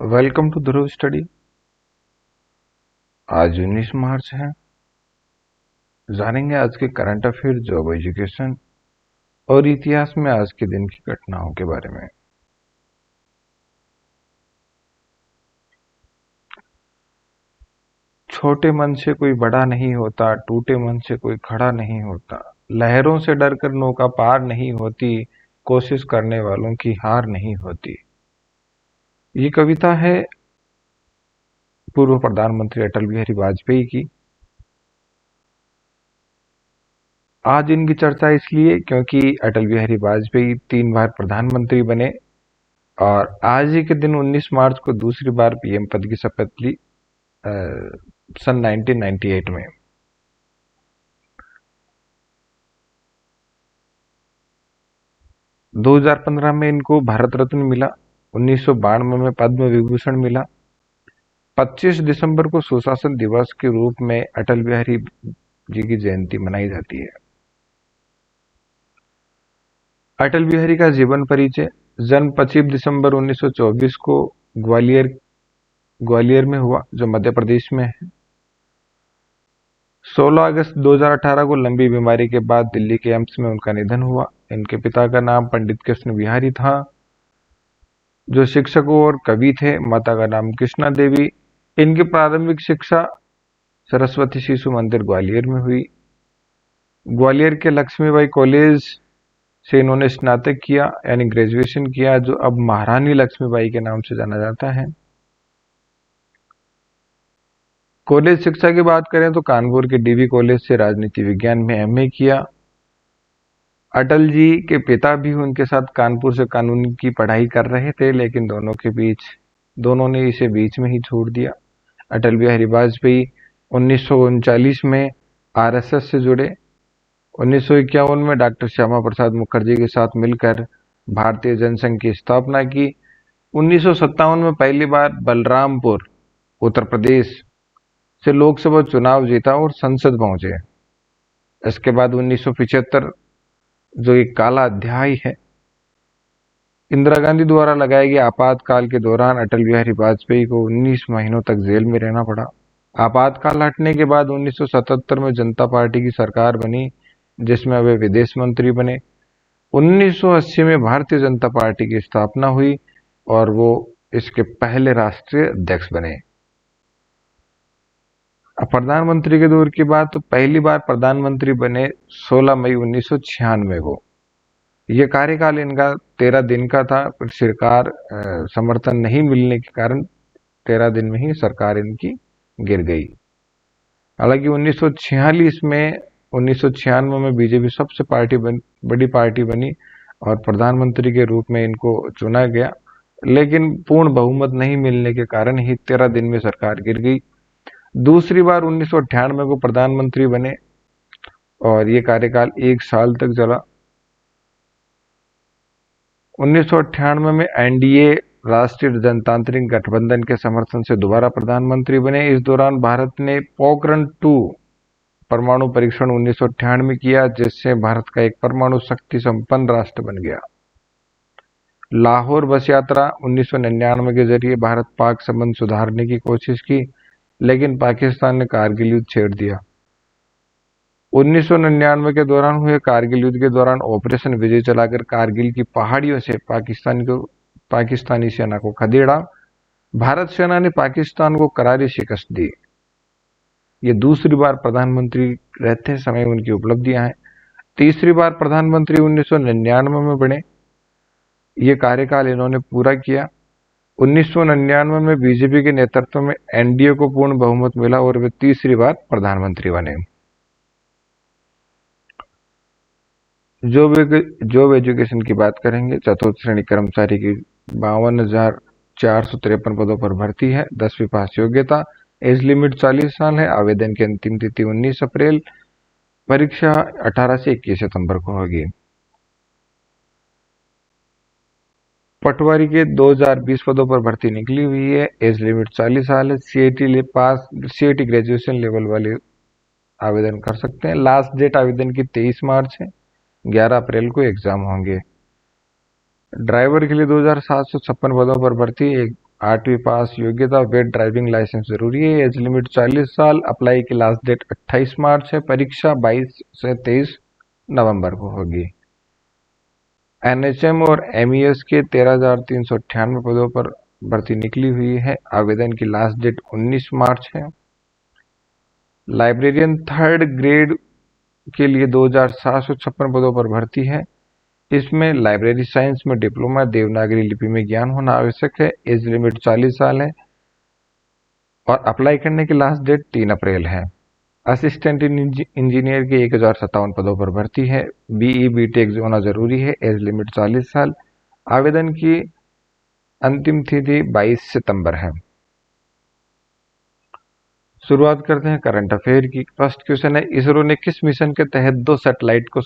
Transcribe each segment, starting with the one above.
Welcome to Dhruv study. आज 19 मार्च है। जानेंगे आज के करंट अफेयर, जॉब, एजुकेशन और इतिहास में आज के दिन की घटनाओं के बारे में। छोटे मन से कोई बड़ा नहीं होता, टूटे मन से कोई खड़ा नहीं होता, लहरों से डरकर नौका पार नहीं होती, कोशिश करने वालों की हार नहीं होती। ये कविता है पूर्व प्रधानमंत्री अटल बिहारी वाजपेयी की। आज इनकी चर्चा इसलिए क्योंकि अटल बिहारी वाजपेयी 3 बार प्रधानमंत्री बने और आज ही के दिन 19 मार्च को दूसरी बार पीएम पद की शपथ ली सन 1998 में। - 2015 में इनको भारत रत्न मिला। 1992 में पद्म विभूषण मिला। 25 दिसंबर को सुशासन दिवस के रूप में अटल बिहारी जी की जयंती मनाई जाती है। अटल बिहारी का जीवन परिचय। जन्म 25 दिसंबर 1924 को ग्वालियर में हुआ, जो मध्य प्रदेश में है। 16 अगस्त 2018 को लंबी बीमारी के बाद दिल्ली के एम्स में उनका निधन हुआ। इनके पिता का नाम पंडित कृष्ण बिहारी था, जो शिक्षक और कवि थे। माता का नाम कृष्णा देवी। इनकी प्रारंभिक शिक्षा सरस्वती शिशु मंदिर ग्वालियर में हुई। ग्वालियर के लक्ष्मीबाई कॉलेज से इन्होंने स्नातक किया, यानी ग्रेजुएशन किया, जो अब महारानी लक्ष्मीबाई के नाम से जाना जाता है। कॉलेज शिक्षा की बात करें तो कानपुर के डीवी कॉलेज से राजनीति विज्ञान में एमए किया। अटल जी के पिता भी उनके साथ कानपुर से कानून की पढ़ाई कर रहे थे, लेकिन दोनों ने इसे बीच में ही छोड़ दिया। अटल बिहारी वाजपेयी 1939 में आरएसएस से जुड़े। 1951 में डॉक्टर श्यामा प्रसाद मुखर्जी के साथ मिलकर भारतीय जनसंघ की स्थापना की। 1957 में पहली बार बलरामपुर, उत्तर प्रदेश से लोकसभा चुनाव जीता और संसद पहुंचे। इसके बाद 1975, जो एक काला अध्याय है, इंदिरा गांधी द्वारा लगाए गए आपातकाल के दौरान अटल बिहारी वाजपेयी को 19 महीनों तक जेल में रहना पड़ा। आपातकाल हटने के बाद 1977 में जनता पार्टी की सरकार बनी, जिसमें वे विदेश मंत्री बने। 1980 में भारतीय जनता पार्टी की स्थापना हुई और वो इसके पहले राष्ट्रीय अध्यक्ष बने। अब प्रधानमंत्री के दौर की बात, तो पहली बार प्रधानमंत्री बने 16 मई 1996 को। यह कार्यकाल इनका 13 दिन का था, पर सरकार समर्थन नहीं मिलने के कारण 13 दिन में ही सरकार इनकी गिर गई। हालांकि 1996 में बीजेपी सबसे बड़ी पार्टी बनी और प्रधानमंत्री के रूप में इनको चुना गया, लेकिन पूर्ण बहुमत नहीं मिलने के कारण ही 13 दिन में सरकार गिर गई। दूसरी बार 1998 को प्रधानमंत्री बने और ये कार्यकाल 1 साल तक चला। 1998 में एनडीए, राष्ट्रीय जनतांत्रिक गठबंधन के समर्थन से दोबारा प्रधानमंत्री बने। इस दौरान भारत ने पोखरण 2 परमाणु परीक्षण 1998 में किया, जिससे भारत का एक परमाणु शक्ति संपन्न राष्ट्र बन गया। लाहौर बस यात्रा 1999 के जरिए भारत पाक संबंध सुधारने की कोशिश की, लेकिन पाकिस्तान ने कारगिल युद्ध छेड़ दिया। 1999 के दौरान हुए कारगिल युद्ध के दौरान ऑपरेशन विजय चलाकर कारगिल की पहाड़ियों से पाकिस्तानी सेना को खदेड़ा। भारत सेना ने पाकिस्तान को करारी शिकस्त दी। ये दूसरी बार प्रधानमंत्री रहते समय उनकी उपलब्धियां हैं। तीसरी बार प्रधानमंत्री 1999 में बने। ये कार्यकाल इन्होंने पूरा किया। 1999 में बीजेपी के नेतृत्व में एनडीए को पूर्ण बहुमत मिला और वे तीसरी बार प्रधानमंत्री बने। जॉब एजुकेशन की बात करेंगे। चतुर्थ श्रेणी कर्मचारी की 52,453 पदों पर भर्ती है। 10वीं पास योग्यता। एज लिमिट 40 साल है। आवेदन की अंतिम तिथि 19 अप्रैल। परीक्षा 18 से 21 सितंबर को होगी। पटवारी के 2020 पदों पर भर्ती निकली हुई है। एज लिमिट 40 साल है। सीआईटी ग्रेजुएशन लेवल वाले आवेदन कर सकते हैं। लास्ट डेट आवेदन की 23 मार्च है। 11 अप्रैल को एग्जाम होंगे। ड्राइवर के लिए 2,756 पदों पर भर्ती, 8वीं पास, योग्यता वैध ड्राइविंग लाइसेंस जरूरी है, एज लिमिट 40 साल, अप्लाई की लास्ट डेट 28 मार्च है, परीक्षा 22 से 23 नवंबर को होगी। एनएचएम और एमईएस के 13,398 पदों पर भर्ती निकली हुई है, आवेदन की लास्ट डेट 19 मार्च है। लाइब्रेरियन थर्ड ग्रेड के लिए 2,756 पदों पर भर्ती है, इसमें लाइब्रेरी साइंस में डिप्लोमा देवनागरी लिपि में ज्ञान होना आवश्यक है, एज लिमिट 40 साल है और अप्लाई करने की लास्ट डेट 3 अप्रैल है। असिस्टेंट इंजीनियर के 1,057 पदों पर भर्ती है, बीई बीटेक होना जरूरी है, एज लिमिट 40 साल, आवेदन की अंतिम तिथि 22 सितंबर है। शुरुआत करते हैं करंट अफेयर की। फर्स्ट क्वेश्चन है, इसरो ने किस मिशन के तहत 2 सैटेलाइट को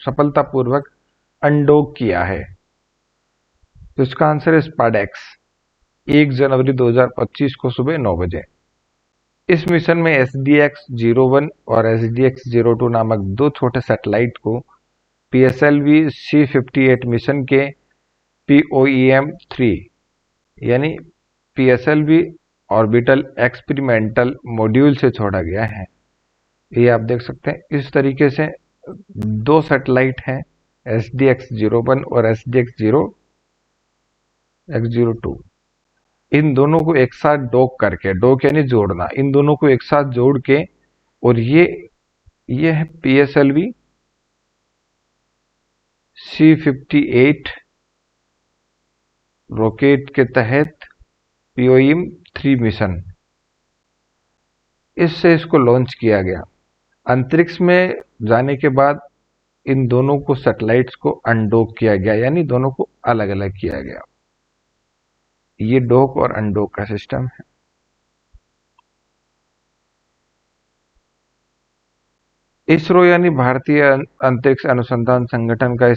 सफलतापूर्वक अनडॉक किया है? तो इसका आंसर है स्पाडेक्स, 1 जनवरी 2025 को सुबह 9 बजे। इस मिशन में SDX-01 और SDX-02 नामक 2 छोटे सैटेलाइट को PSLV C-58 मिशन के POEM-3 यानी PSLV ऑर्बिटल एक्सपेरिमेंटल मॉड्यूल से छोड़ा गया है। ये आप देख सकते हैं, इस तरीके से 2 सैटेलाइट हैं, SDX-01 और SDX-02। इन दोनों को एक साथ डॉक करके, डॉक यानी जोड़ना, इन दोनों को एक साथ जोड़ के, और ये है PSLV C-58 रॉकेट के तहत POEM-3 मिशन, इससे इसको लॉन्च किया गया। अंतरिक्ष में जाने के बाद इन दोनों को सैटेलाइट्स को अनडॉक किया गया, यानी दोनों को अलग अलग किया गया। ये डॉक और अनडॉक का सिस्टम है। इसरो यानी भारतीय अंतरिक्ष अनुसंधान संगठन का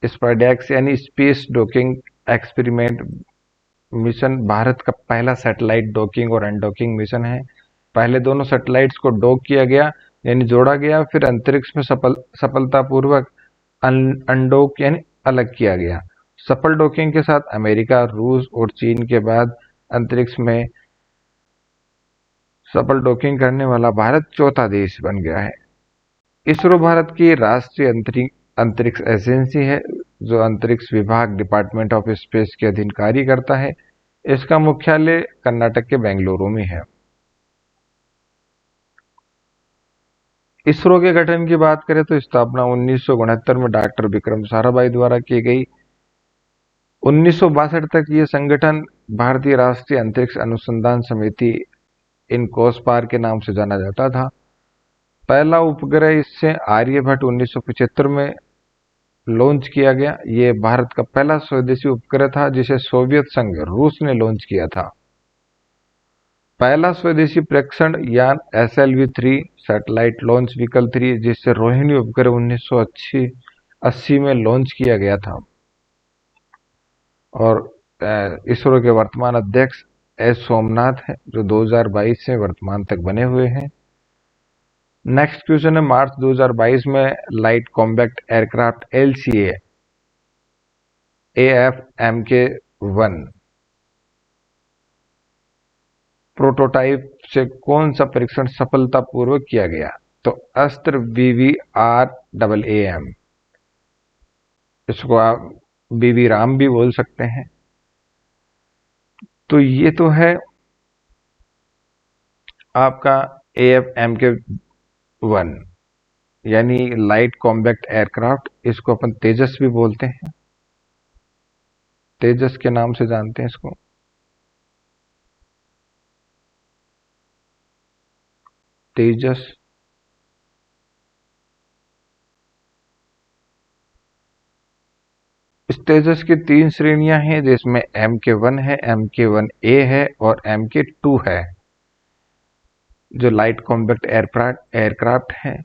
स्पाडेक्स यानी space docking experiment mission Bharat का पहला सैटेलाइट डॉकिंग और अनडॉकिंग मिशन है। पहले दोनों सैटेलाइट्स को डॉक किया गया यानी जोड़ा गया, फिर अंतरिक्ष में सफलतापूर्वक अनडॉक यानी अलग किया गया। सफल डॉकिंग के साथ अमेरिका, रूस और चीन के बाद अंतरिक्ष में सफल डॉकिंग करने वाला भारत चौथा देश बन गया है। इसरो भारत की राष्ट्रीय अंतरिक्ष एजेंसी है जो अंतरिक्ष विभाग डिपार्टमेंट ऑफ स्पेस के अधीन कार्य करता है। इसका मुख्यालय कर्नाटक के बेंगलुरु में है। इसरो के गठन की बात करें तो स्थापना 1969 में डॉक्टर विक्रम साराभाई द्वारा की गई। 1962 तक ये संगठन भारतीय राष्ट्रीय अंतरिक्ष अनुसंधान समिति इनकोस्पार के नाम से जाना जाता था। पहला उपग्रह इससे आर्यभट्ट 1975 में लॉन्च किया गया। ये भारत का पहला स्वदेशी उपग्रह था जिसे सोवियत संघ रूस ने लॉन्च किया था। पहला स्वदेशी प्रेक्षण यान SLV-3 सैटेलाइट लॉन्च व्हीकल 3 जिससे रोहिणी उपग्रह 1980 में लॉन्च किया गया था। और इसरो के वर्तमान अध्यक्ष S सोमनाथ है जो 2022 से वर्तमान तक बने हुए हैं। नेक्स्ट क्वेश्चन है, मार्च 2022 में light combat aircraft LCA AF-MK-1 prototype से कौन सा परीक्षण सफलतापूर्वक किया गया? तो अस्त्र BVRAAM, इसको आप BV राम भी बोल सकते हैं। तो ये तो है आपका AF-MK-1 यानी लाइट कॉम्बैक्ट एयरक्राफ्ट, इसको अपन तेजस भी बोलते हैं, तेजस के नाम से जानते हैं इसको। तेजस इस तेजस की 3 श्रेणियां हैं जिसमें MK-1 है, MK-1A है और MK-2 है जो लाइट कॉम्बैक्ट एयरक्राफ्ट है।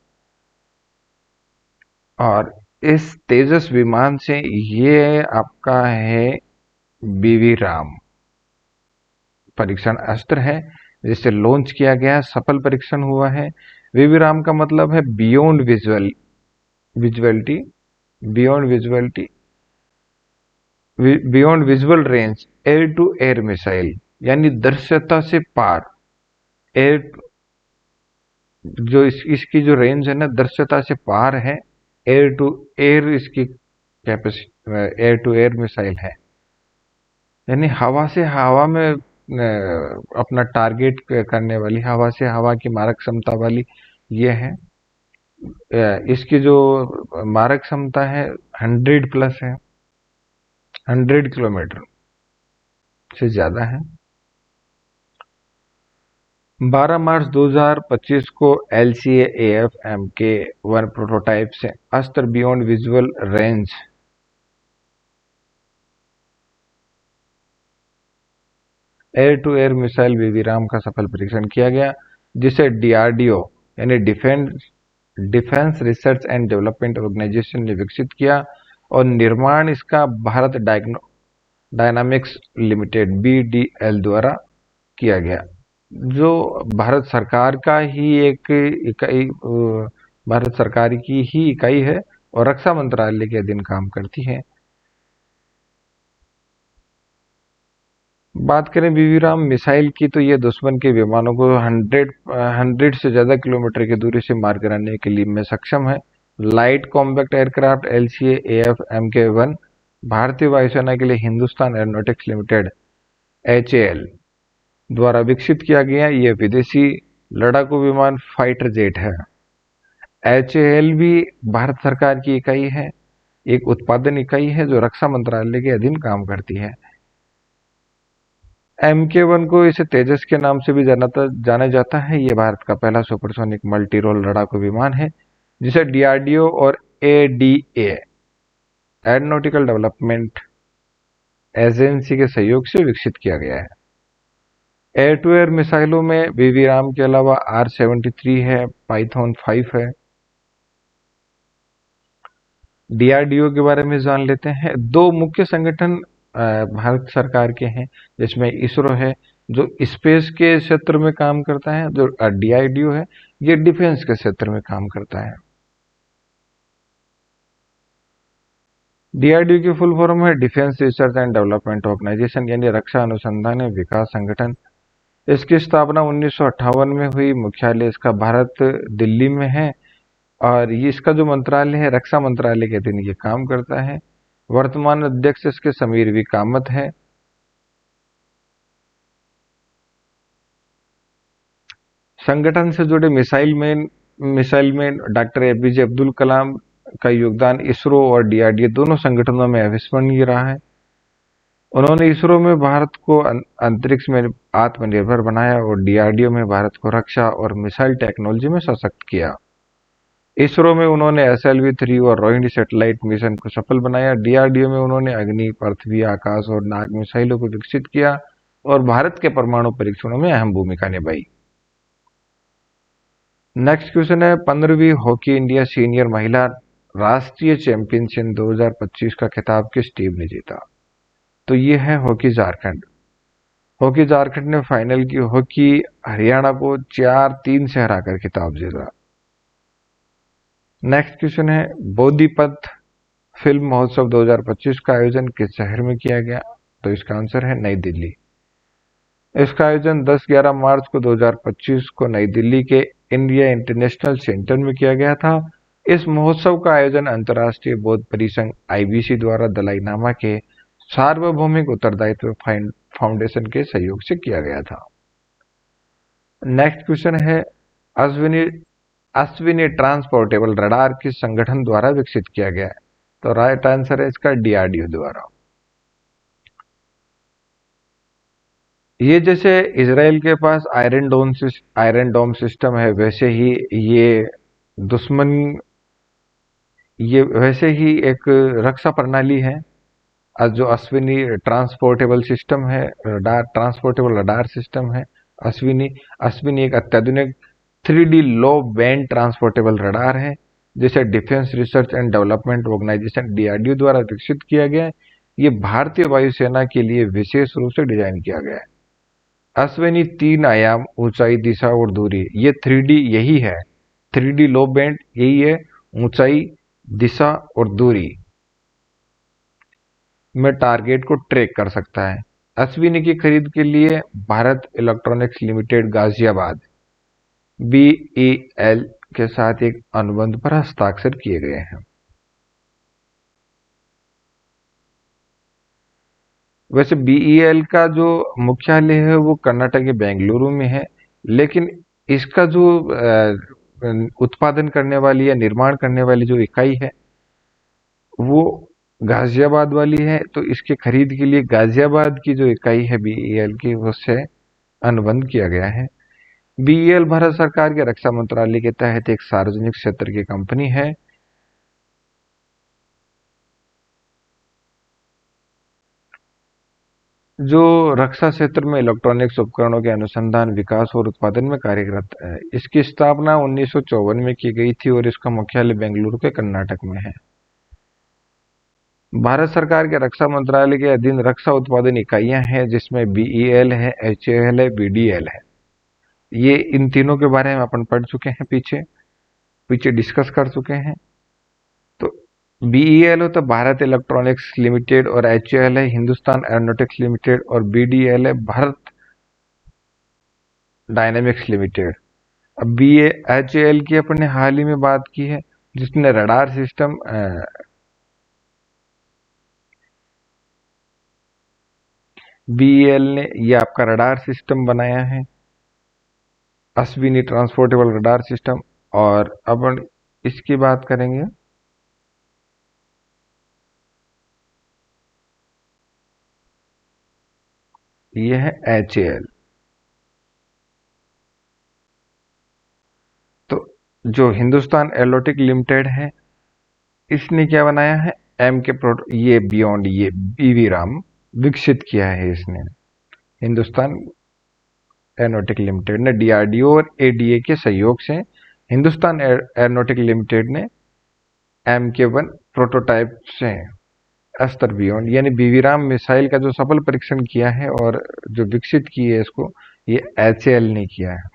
और इस तेजस विमान से ये आपका है BV राम परीक्षण अस्त्र है जिसे लॉन्च किया गया, सफल परीक्षण हुआ है। BV राम का मतलब है beyond visuality, beyond visuality beyond visual range air to air missile, यानी दृश्यता से पार। एयर, जो इसकी जो रेंज है ना, दृश्यता से पार है। एयर टू एयर इसकी capacity, air to air missile है, यानी हवा से हवा में अपना टारगेट करने वाली, हवा से हवा की मारक क्षमता वाली ये है। इसकी जो मारक क्षमता है 100 प्लस है, 100 किलोमीटर से ज्यादा है। 12 मार्च 2025 को LCA-AF MK-1 प्रोटोटाइप से Astra beyond visual range air to air missile विविराम का सफल परीक्षण किया गया, जिसे DRDO यानी defence research and development organisation ने विकसित किया, और निर्माण इसका भारत डायनामिक्स लिमिटेड BDL द्वारा किया गया, जो भारत सरकार का ही एक इकाई, भारत सरकार की ही इकाई है और रक्षा मंत्रालय के अधीन काम करती है। बात करें बीबीराम मिसाइल की, तो ये दुश्मन के विमानों को 100 से ज्यादा किलोमीटर की दूरी से मार गिराने के लिए में सक्षम है। Light combat aircraft LCA-AF MK-1 भारतीय वायुसेना के लिए हिंदुस्तान एरोनॉटिक्स लिमिटेड HAL द्वारा विकसित किया गया यह विदेशी लड़ाकू विमान फाइटर जेट है। HAL भी भारत सरकार की इकाई है, एक उत्पादन इकाई है जो रक्षा मंत्रालय के अधीन काम करती है। MK-1 को इसे तेजस के नाम से भी जाना जाता है। यह भारत का पहला सुपरसोनिक मल्टी रोल लड़ाकू विमान है, जिसे DRDO और ADA एरोनॉटिकल डेवलपमेंट एजेंसी के सहयोग से विकसित किया गया है। एयर टू एयर मिसाइलों में बीबीराम के अलावा R-73 है, पाइथन 5 है। DRDO के बारे में जान लेते हैं। दो मुख्य संगठन भारत सरकार के हैं, जिसमें इसरो है जो स्पेस के क्षेत्र में काम करता है, जो DRDO है ये डिफेंस के क्षेत्र में काम करता है। DRDO की फुल फॉर्म है defence research and development organisation, यानी रक्षा अनुसंधान एवं विकास संगठन। इसकी स्थापना 1958 में हुई। मुख्यालय इसका भारत दिल्ली में है, और ये इसका जो मंत्रालय है रक्षा मंत्रालय के अधीन ये काम करता है। वर्तमान अध्यक्ष इसके समीर वी कामत है। संगठन से जुड़े missile man doctor APJ Abdul Kalam का योगदान इसरो और DRDO दोनों संगठनों में अविस्मरणीय रहा है। उन्होंने इसरो में भारत को अंतरिक्ष में आत्मनिर्भर बनाया और DRDO में भारत को रक्षा और मिसाइल टेक्नोलॉजी में सशक्त किया। इसरो में उन्होंने SLV-3 और रोहिणी सैटेलाइट मिशन को सफल बनाया। DRDO में उन्होंने अग्नि, पृथ्वी, आकाश और नाग मिसाइलों को विकसित किया और भारत के परमाणु परीक्षणों में अहम भूमिका निभाई। नेक्स्ट क्वेश्चन है 15वीं हॉकी इंडिया सीनियर महिला राष्ट्रीय चैंपियनशिप 2025 का खिताब किस टीम ने जीता? तो ये है हॉकी झारखंड। हॉकी झारखंड ने फाइनल की हॉकी हरियाणा को 4-3 से हराकर खिताब जीता। नेक्स्ट क्वेश्चन है बोधिपथ फिल्म महोत्सव 2025 का आयोजन किस शहर में किया गया? तो इसका आंसर है नई दिल्ली। इसका आयोजन 10-11 मार्च को 2025 को नई दिल्ली के इंडिया इंटरनेशनल सेंटर में किया गया था। इस महोत्सव का आयोजन अंतर्राष्ट्रीय बौद्ध परिसंघ IBC द्वारा दलाई लामा के सार्वभौमिक उत्तरदायित्व फाउंडेशन के सहयोग से किया गया था। नेक्स्ट क्वेश्चन है अश्विनी ट्रांसपोर्टेबल रडार किस संगठन द्वारा विकसित किया गया है? तो राइट आंसर है इसका DRDO द्वारा। ये जैसे इजराइल के पास आयरन डोम सिस्टम है, वैसे ही ये वैसे ही एक रक्षा प्रणाली है। जो अश्विनी ट्रांसपोर्टेबल सिस्टम है, ट्रांसपोर्टेबल रडार सिस्टम है अश्विनी एक अत्याधुनिक 3D लो बैंड ट्रांसपोर्टेबल रडार है, जिसे defence research and development organisation DRDO द्वारा विकसित किया गया है। ये भारतीय वायुसेना के लिए विशेष रूप से डिजाइन किया गया है। अश्विनी 3 आयाम, ऊंचाई, दिशा और दूरी, ये 3D यही है। 3D लो बैंड यही है, ऊंचाई, दिशा और दूरी। में टारगेट को ट्रैक कर सकता है। अश्विनी की खरीद के लिए Bharat electronics limited Ghaziabad BEL के साथ एक अनुबंध पर हस्ताक्षर किए गए हैं। वैसे बीईएल का जो मुख्यालय है वो कर्नाटक के बेंगलुरु में है, लेकिन इसका जो उत्पादन करने वाली या निर्माण करने वाली जो इकाई है वो गाजियाबाद वाली है। तो इसके खरीद के लिए गाजियाबाद की जो इकाई है बीईएल की, उससे अनुबंध किया गया है। बीईएल भारत सरकार के रक्षा मंत्रालय के तहत एक सार्वजनिक क्षेत्र की कंपनी है। जो रक्षा क्षेत्र में इलेक्ट्रॉनिक्स उपकरणों के अनुसंधान, विकास और उत्पादन में कार्यरत है। इसकी स्थापना 1954 में की गई थी और इसका मुख्यालय बेंगलुरु के कर्नाटक में है। भारत सरकार के रक्षा मंत्रालय के अधीन रक्षा उत्पादन इकाइयां हैं, जिसमें बीईएल है, एचएएल है, बीडीएल है। ये इन तीनों के बारे में अपन पढ़ चुके हैं, पीछे पीछे डिस्कस कर चुके हैं। तो बीईएल हो तो भारत इलेक्ट्रॉनिक्स लिमिटेड, और एचएएल है हिंदुस्तान एरोनॉटिक्स लिमिटेड, और बीडीएल है भारत डायनेमिक्स लिमिटेड। अब एचएएल की अपन ने हाल ही में बात की है, जिसने रडार सिस्टम बीईएल ने ये आपका रडार सिस्टम बनाया है, अश्विनी ट्रांसपोर्टेबल रडार सिस्टम। और अपन इसकी बात करेंगे, ये है एचएएल। तो जो हिंदुस्तान एरोनॉटिक्स लिमिटेड है, इसने क्या बनाया है, एम के ये बियॉन्ड, ये बीवी राम विकसित किया है इसने। हिंदुस्तान एरोनॉटिक्स लिमिटेड ने डीआरडीओ और एडीए के सहयोग से हिंदुस्तान एरोनॉटिक्स लिमिटेड ने एम के 1 प्रोटोटाइप से अस्त्र बियॉन्ड यानी बीवी राम मिसाइल का जो सफल परीक्षण किया है और जो विकसित की है इसको, ये एचएएल ने किया है।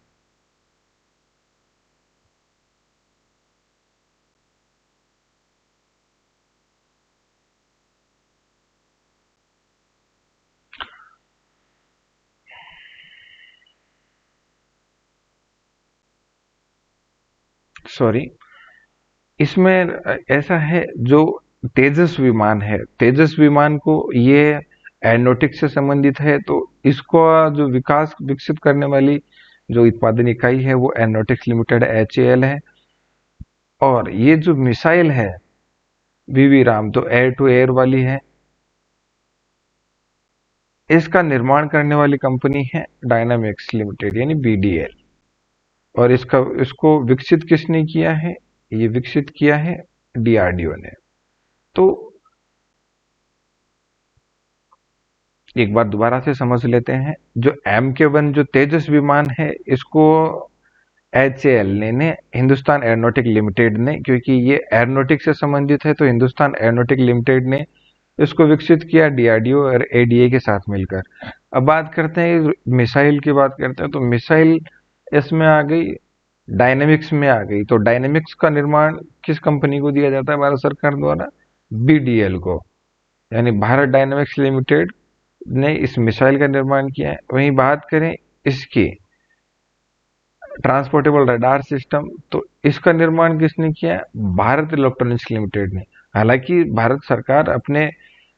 सॉरी, इसमें ऐसा है, जो तेजस विमान है, तेजस विमान को ये एरोनॉटिक्स से संबंधित है। तो इसको जो विकास विकसित करने वाली जो उत्पादन इकाई है वो एरोनॉटिक्स लिमिटेड एचएएल है। और ये जो मिसाइल है बीवी राम, तो एयर टू एयर वाली है, इसका निर्माण करने वाली कंपनी है डायनामिक्स लिमिटेड यानी बीडीएल। और इसको विकसित किसने किया है, ये विकसित किया है डीआरडीओ ने। तो एक बार दोबारा से समझ लेते हैं, जो MK1 जो तेजस विमान है, इसको एचएएल ने हिंदुस्तान एरोनॉटिक लिमिटेड ने, क्योंकि ये एरोनॉटिक से संबंधित है, तो हिंदुस्तान एरोनॉटिक लिमिटेड ने इसको विकसित किया डीआरडीओ और एडीए के साथ मिलकर। अब बात करते हैं मिसाइल की, बात करते हैं तो मिसाइल इसमें आ गई, डायनेमिक्स में आ गई। तो डायनेमिक्स का निर्माण किस कंपनी को दिया जाता है भारत सरकार द्वारा, बीडीएल को, यानी भारत डायनेमिक्स लिमिटेड ने इस मिसाइल का निर्माण किया है। वहीं बात करें इसकी ट्रांसपोर्टेबल रडार सिस्टम, तो इसका निर्माण किसने किया है, भारत इलेक्ट्रॉनिक्स लिमिटेड ने। हालांकि भारत सरकार अपने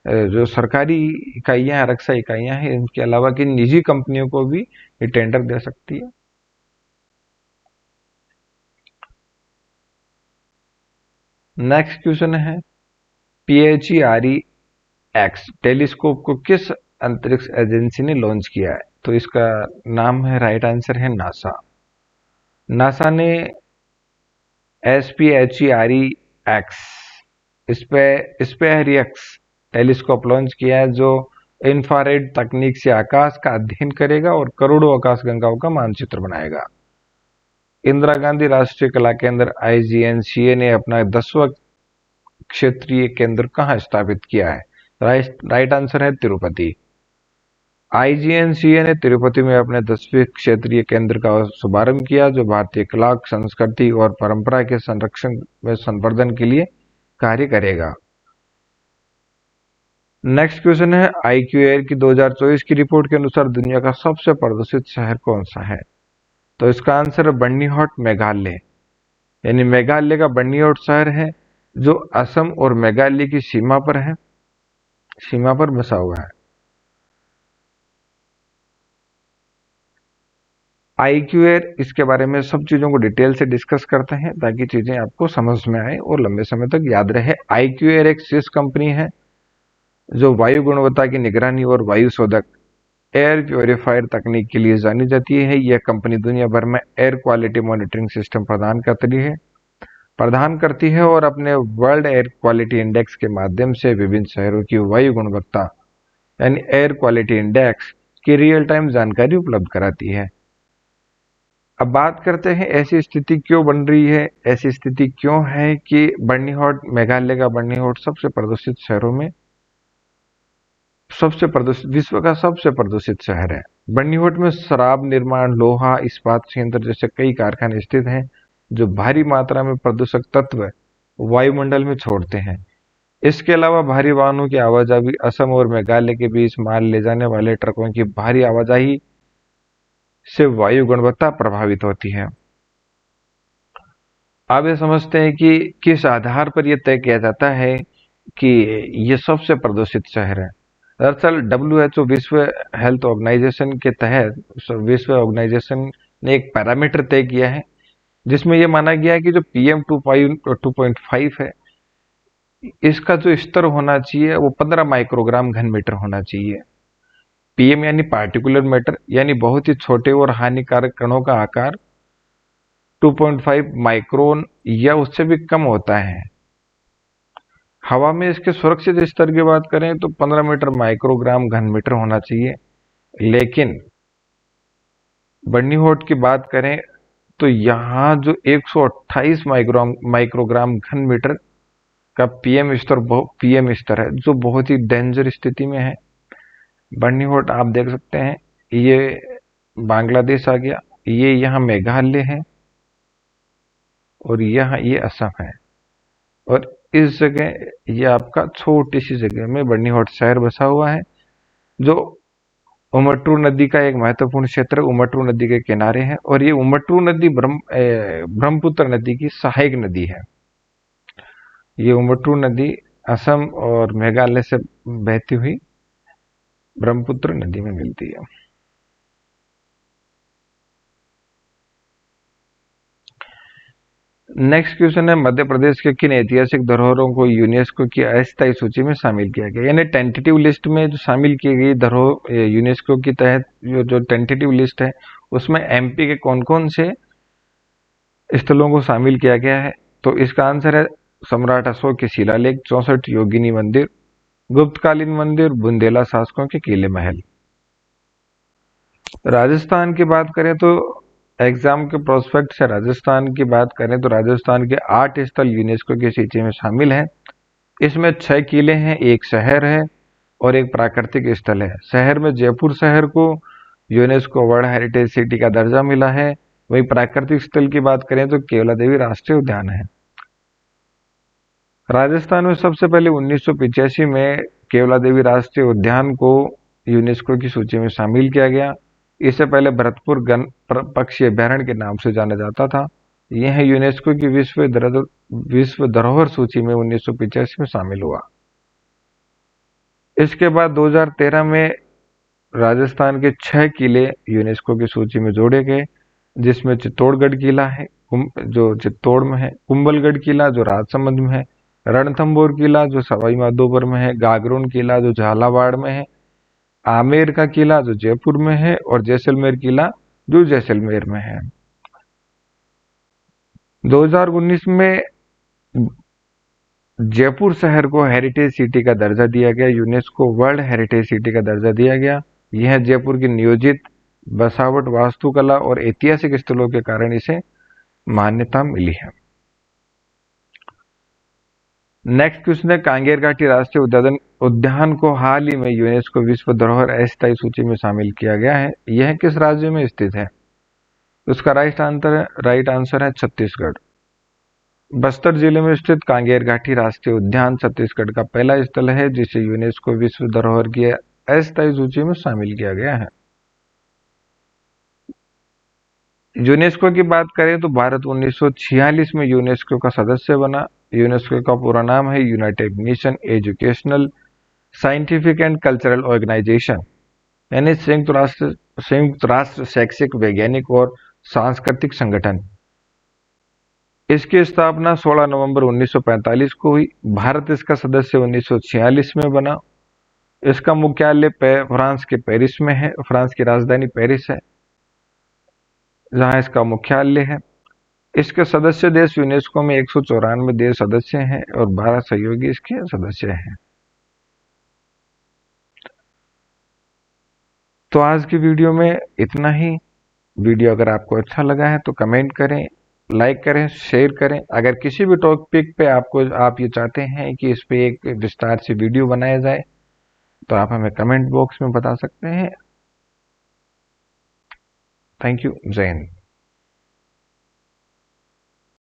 जो सरकारी इकाइयां हैं, रक्षा इकाइयां हैं, इनके अलावा की निजी कंपनियों को भी ये टेंडर दे सकती है। नेक्स्ट क्वेश्चन है, PHERE एक्स टेलीस्कोप को किस अंतरिक्ष एजेंसी ने लॉन्च किया है। तो इसका नाम है, राइट आंसर है नासा। नासा ने SPHERE एक्स स्पेहरियक्स टेलीस्कोप लॉन्च किया है, जो इंफ्रारेड तकनीक से आकाश का अध्ययन करेगा और करोड़ों आकाशगंगाओं का मानचित्र बनाएगा। इंदिरा गांधी राष्ट्रीय कला केंद्र IGNCA ने अपना 10वां क्षेत्रीय केंद्र कहाँ स्थापित किया है। राइट आंसर है तिरुपति। IGNCA ने तिरुपति में अपने 10वें क्षेत्रीय केंद्र का शुभारंभ किया, जो भारतीय कला, संस्कृति और परंपरा के संरक्षण व संवर्धन के लिए कार्य करेगा। नेक्स्ट क्वेश्चन है IQ एयर की 2024 की रिपोर्ट के अनुसार दुनिया का सबसे प्रदूषित शहर कौन सा है? तो इसका आंसर है बर्निहाट, मेघालय। यानी मेघालय का बर्निहाट शहर है जो असम और मेघालय की सीमा पर है, सीमा पर बसा हुआ है। IQ एयर, इसके बारे में सब चीजों को डिटेल से डिस्कस करते हैं ताकि चीजें आपको समझ में आए और लंबे समय तक याद रहे। IQ एयर एक स्विस कंपनी है जो वायु गुणवत्ता की निगरानी और वायु शोधक एयर प्योरीफायर तकनीक के लिए जानी जाती है। यह कंपनी दुनिया भर में एयर क्वालिटी मॉनिटरिंग सिस्टम प्रदान करती है और अपने वर्ल्ड एयर क्वालिटी इंडेक्स के माध्यम से विभिन्न शहरों की वायु गुणवत्ता यानी एयर क्वालिटी इंडेक्स की रियल टाइम जानकारी उपलब्ध कराती है। अब बात करते हैं ऐसी स्थिति क्यों बन रही है, ऐसी स्थिति क्यों है कि बर्निहाट, मेघालय का बर्निहाट सबसे प्रदूषित शहरों में विश्व का सबसे प्रदूषित शहर है। बर्निहाट में शराब निर्माण, लोहा इस्पात संयंत्र जैसे कई कारखाने स्थित हैं जो भारी मात्रा में प्रदूषक तत्व वायुमंडल में छोड़ते हैं। इसके अलावा भारी वाहनों की आवाजाही, असम और मेघालय के बीच माल ले जाने वाले ट्रकों की भारी आवाजाही से वायु गुणवत्ता प्रभावित होती है। अब ये समझते हैं कि किस आधार पर यह तय किया जाता है कि ये सबसे प्रदूषित शहर है। दरअसल WHO, विश्व हेल्थ ऑर्गेनाइजेशन के तहत विश्व ऑर्गेनाइजेशन ने एक पैरामीटर तय किया है जिसमें यह माना गया है कि जो PM 2.5 है, इसका जो स्तर होना चाहिए वो 15 माइक्रोग्राम घन मीटर होना चाहिए। PM यानी पार्टिकुलर मैटर, यानी बहुत ही छोटे और हानिकारक कणों का आकार 2.5 माइक्रोन या उससे भी कम होता है। हवा में इसके सुरक्षित स्तर की बात करें तो 15 मीटर माइक्रोग्राम घन मीटर होना चाहिए। लेकिन बर्निहाट की बात करें तो यहाँ जो 128 माइक्रोग्राम घन मीटर का PM स्तर है जो बहुत ही डेंजर स्थिति में है। बर्निहाट आप देख सकते हैं, ये बांग्लादेश आ गया, ये यहाँ मेघालय है और यहाँ ये असम है। और इस जगह ये आपका छोटी सी जगह में बर्निहाट शहर बसा हुआ है जो उमट्रू नदी का एक महत्वपूर्ण क्षेत्र उमट्रू नदी के किनारे है। और ये उमट्रू नदी ब्रह्मपुत्र नदी की सहायक नदी है। ये उमट्रू नदी असम और मेघालय से बहती हुई ब्रह्मपुत्र नदी में मिलती है। नेक्स्ट क्वेश्चन है, मध्य प्रदेश के किन ऐतिहासिक धरोहरों को यूनेस्को की अस्थायी सूची में शामिल किया गया? यानी टेंटेटिव लिस्ट में जो शामिल की गई धरोहर यूनेस्को के तहत जो टेंटेटिव लिस्ट है उसमें MP के कौन कौन से स्थलों को शामिल किया गया है? तो इसका आंसर है सम्राट अशोक के शिलालेख, 64 योगिनी मंदिर, गुप्तकालीन मंदिर, बुंदेला शासकों के किले महल। राजस्थान की बात करें तो एग्जाम के प्रोस्पेक्ट से राजस्थान की बात करें तो राजस्थान के 8 स्थल यूनेस्को की सूची में शामिल हैं। इसमें 6 किले हैं, एक शहर है और एक प्राकृतिक स्थल है। शहर में जयपुर शहर को यूनेस्को वर्ल्ड हेरिटेज सिटी का दर्जा मिला है। वहीं प्राकृतिक स्थल की बात करें तो केवला देवी राष्ट्रीय उद्यान है। राजस्थान में सबसे पहले 1985 में केवला देवी राष्ट्रीय उद्यान को यूनेस्को की सूची में शामिल किया गया। इससे पहले भरतपुर गण पक्षी अभ्यारण्य के नाम से जाना जाता था। यह यूनेस्को की विश्व धरोहर सूची में 1985 में शामिल हुआ। इसके बाद 2013 में राजस्थान के 6 किले यूनेस्को की सूची में जोड़े गए, जिसमें चित्तौड़गढ़ किला है जो चित्तौड़ में है, कुंभलगढ़ किला जो राजसमंद में है, रणथंभौर किला जो सवाई माधोपुर में है, गागरोन किला जो झालावाड़ में है, आमेर का किला जो जयपुर में है और जैसलमेर किला जो जैसलमेर में है। 2019 में जयपुर शहर को हेरिटेज सिटी का दर्जा दिया गया, यूनेस्को वर्ल्ड हेरिटेज सिटी का दर्जा दिया गया। यह जयपुर की नियोजित बसावट, वास्तुकला और ऐतिहासिक स्थलों के कारण इसे मान्यता मिली है। नेक्स्ट क्वेश्चन है, कांगेर घाटी राष्ट्रीय उद्यान को हाल ही में यूनेस्को विश्व धरोहर अस्थायी सूची में शामिल किया गया है। यह किस राज्य में स्थित है? उसका राइट आंसर है छत्तीसगढ़। बस्तर जिले में स्थित कांगेर घाटी राष्ट्रीय उद्यान छत्तीसगढ़ का पहला स्थल है जिसे यूनेस्को विश्व धरोहर की अस्थायी सूची में शामिल किया गया है। यूनेस्को की बात करें तो भारत 1946 में यूनेस्को का सदस्य बना। यूनेस्को का पूरा नाम है United Nation Educational, Scientific and Cultural Organisation, यानी संयुक्त राष्ट्र शैक्षिक, वैज्ञानिक और सांस्कृतिक संगठन। इसकी स्थापना 16 नवंबर 1945 को हुई। भारत इसका सदस्य 1946 में बना। इसका मुख्यालय फ्रांस के पेरिस में है। फ्रांस की राजधानी पेरिस है जहां इसका मुख्यालय है। इसके सदस्य देश यूनेस्को में 194 देश सदस्य हैं और 12 सहयोगी इसके सदस्य हैं। तो आज की वीडियो में इतना ही। वीडियो अगर आपको अच्छा लगा है तो कमेंट करें, लाइक करें, शेयर करें। अगर किसी भी टॉपिक पे आप ये चाहते हैं कि इस पे एक विस्तार से वीडियो बनाया जाए तो आप हमें कमेंट बॉक्स में बता सकते हैं। Thank you. जय हिंद।